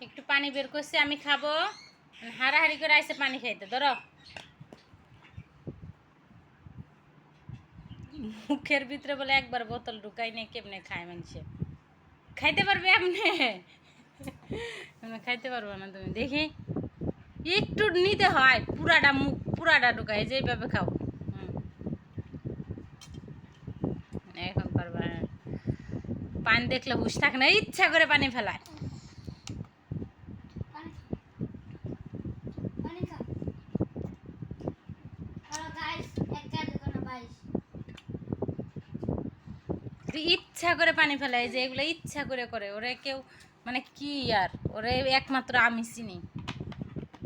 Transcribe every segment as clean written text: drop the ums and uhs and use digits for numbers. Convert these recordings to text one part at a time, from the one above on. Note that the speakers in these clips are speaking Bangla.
একটু পানি বের করছে, আমি খাবো। হাড়াহাড়ি করে আইসে পানি খাইতে। ধরো, মুখের ভিতরে বলে একবার বোতল ঢুকাই নিয়ে কেমনে খায় মানুষে। খাইতে পারবে আপনি? খাইতে পারবো না তুমি, দেখি একটু নিতে হয়, পুরাটা মুখ পুরাটা ঢুকাই, যেভাবে খাও। এখন পারবা? পানি দেখলে হুশ থাকে না, ইচ্ছা করে পানি ফেলায়। ইচ্ছা করে পানি ফেলায়, যে এগুলো ইচ্ছা করে করে। ওরে কেউ মানে কি আর, ওরে একমাত্র আমি চিনি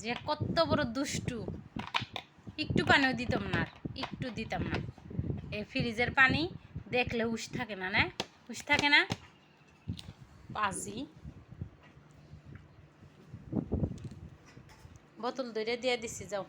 যে কত বড় দুষ্টু। একটু পানিও দিতাম না, একটু দিতাম না। এই ফ্রিজের পানি দেখলে হুশ থাকে না, না হুশ থাকে না। পাজি বোতল ধরে দিয়ে দিছি, যাও।